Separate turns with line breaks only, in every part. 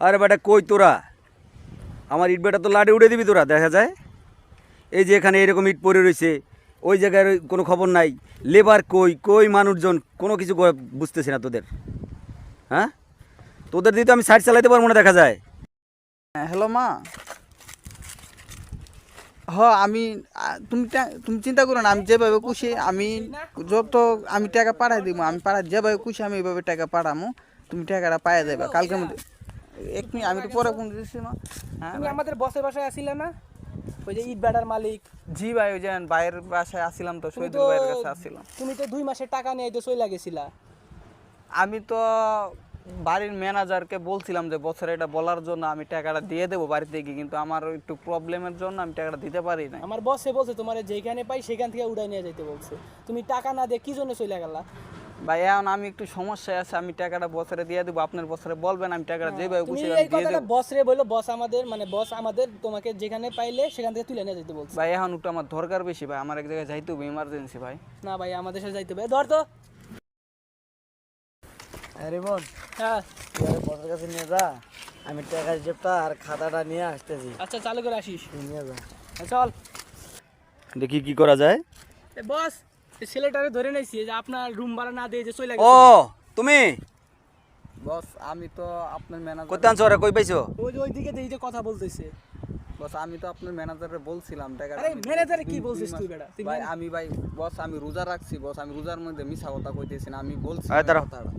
আরে বেটা কই তোরা আমার ইট বেটা তো লাডে উড়ে দিবি তোরা দেখা যায়। এই যে এখানে এরকম ইট পড়ে রয়েছে, ওই জায়গায় কোনো খবর নাই। লেবার কই কই মানুষজন কোনো কিছু বুঝতেছি না তোদের। হ্যাঁ তোদের দিয়ে তো আমি সাইড চালাইতে পারবো না দেখা যায়।
হ্যালো মা। আমি তুমি চিন্তা করো না, আমি যেভাবে খুশি আমি আমি টাকা পাঠাই দিব। আমি যেভাবে খুশি আমি এইভাবে টাকা পাঠামো। তুমি টাকাটা পাইয়া দেবে কালকের মধ্যে। এক মিনিট, আমি তো পরে ফোন দিচ্ছি মা। হ্যাঁ
তুমি আমাদের বসের বাসায় আসিলে না, ওই যে ইট ব্যাটার মালিক?
জি ভাই, ওই যে ভাইয়ের বাসায় আসছিলাম তো,
তুমি
শহীদুল ভাইয়ের কাছে আসছিলাম।
তুমি তো 2 মাসের টাকা নিয়ে তো চলে গেছিলা।
আমি তো বাড়ির ম্যানেজারকে বলছিলাম যে বছরে এটা বলার জন্য আমি টাকাটা দিয়ে দেবো বাড়িতে গিয়ে, কিন্তু আমার একটু প্রবলেমের জন্য আমি টাকাটা দিতে পারি না।
আমার বসে বলছে তোমার যেখানে পাই সেখান থেকে উড়াই নিয়ে যাইতে বলছে। তুমি টাকা না দিয়ে কি জন্য চলে গেলা?
ভাই এখন আমি একটু সমস্যায় আছে, আমি টাকাটা বছরে দিয়ে দেবো, আপনার বছরে বলবেন আমি টাকাটা যেভাবে
তুমি
খুশি
এই
দিয়ে
কথাটা
দেবো।
বসরে বললো, বস আমাদের তোমাকে যেখানে পাইলে সেখান থেকে তুলে নিয়ে যাইতে বলছে।
ভাই এখন একটু আমার দরকার বেশি ভাই, আমার এক জায়গায় যাইতে হবে ইমার্জেন্সি ভাই।
না ভাই, আমাদের সাথে যাইতে হবে। ধর তো।
আরে বোন,
হ্যাঁ
বসের কাছে নিয়ে যা, আমি টাকার জেবটা আর খাতাটা নিয়ে আসতেছি।
আচ্ছা, চালু করে আসিস।
তুই নিয়ে যা।
চল।
দেখি কি করা যায়।
বস, ছেলেটারে ধরে নিয়েছি যে আপনার রুম ভাড়া না দিয়ে যে চলে
ও
গেছে।
তুমি
বস আমি তো আপনার ম্যানেজার,
কোথায় আনছো? ওরা কই পাইছো?
ওই দিকে দেখি যে কথা বলতেছে।
বস আমি তো আপনার ম্যানেজারে বলছিলাম টাকাটা।
আরে ম্যানেজারে কি বলছিস তুই বেটা? তুই
ভাই ভাই বস আমি রোজা রাখছি বস, আমি রোজার মধ্যে মিছা কথা কইতেছি না, আমি বলছি
আয় দাঁড়াও।
কথাটা।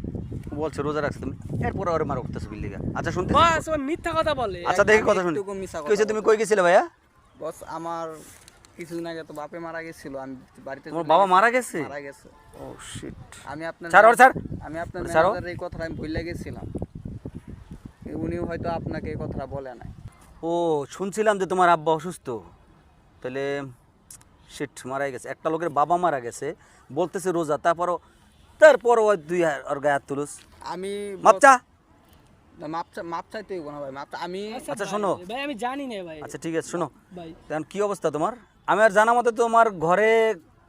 বলছে রোজা রাখছো তুমি, এরপর ওরে মারো করতেছো বিল্ডিগা। আচ্ছা শুনতে
বস ও মিথ্যা কথা বলে।
আচ্ছা দেখি কথা শুনি।
একটুকু মিছা কথা
কইছে তুমি কই গেছিলে ভাইয়া?
বস আমার কিছুদিন আগে তো বাপে মারা গেছিল, আমি বাড়িতে
তোমার
চলে
বাবা
গেছি।
মারা গেছে?
মারা গেছে।
ও শিট।
আমি আপনার
ছাড় ওরে ছাড়।
আমি আপনার
ওরে ছাড়ো।
ম্যানেজারের এই কথাটা আমি ভুলে গেছিলাম, উনিও হয়তো আপনাকে এই কথাটা বলে নাই।
ও শুনছিলাম যে তোমার আব্বা অসুস্থ, তাহলে শিট মারাই গেছে। একটা লোকের বাবা মারা গেছে বলতেছে রোজা, তারপরও ওই দুই ওর গায়ে হাত তুলুস।
আমি
মাপচা।
না, মাপ চাইতে হইব না ভাই, আমি
আচ্ছা
ভাই,
শোনো।
ভাই আমি জানি না ভাই।
আচ্ছা ঠিক আছে শোনো,
ভাই
এখন কি অবস্থা তোমার? আমি আর জানা মতে তোমার ঘরে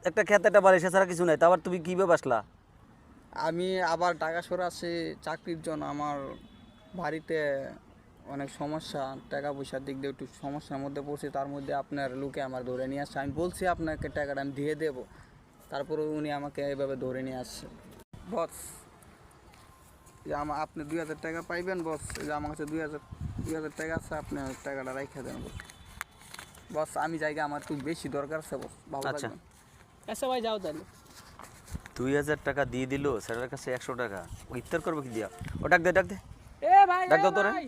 একটা খেতে একটা বাড়ি, ছাড়া কিছু নাই। তারপর তুমি কীভাবে আসলা?
আমি আবার ঢাকা শহরে আসি চাকরির জন্য। আমার বাড়িতে অনেক সমস্যা, টাকা পয়সার দিক দিয়ে একটু সমস্যার মধ্যে পড়ছি, তার মধ্যে আপনার লোকে আমার ধরে নিয়ে আসছে। আমি বলছি আপনাকে টাকাটা আমি দিয়ে দেবো, তারপরে উনি আমাকে এইভাবে ধরে নিয়ে আসছে। বস যে আপনি 2000 টাকা পাইবেন বস, এই যে আমার কাছে 2000 টাকা আছে, আপনি টাকাটা রাইখা দেন বস। বস আমি জায়গা আমার খুব বেশি দরকার আছে বস, ভালো
আচ্ছা।
থাকবেন।
আচ্ছা ভাই, যাও তাহলে।
2000 টাকা দিয়ে দিল স্যারের কাছে 100 টাকা, ও ইফতার করবে কি দিয়া? ও ডাক দে ডাক দে।
এ ভাই,
ডাক
এ
দাও তোরে।
ভাই।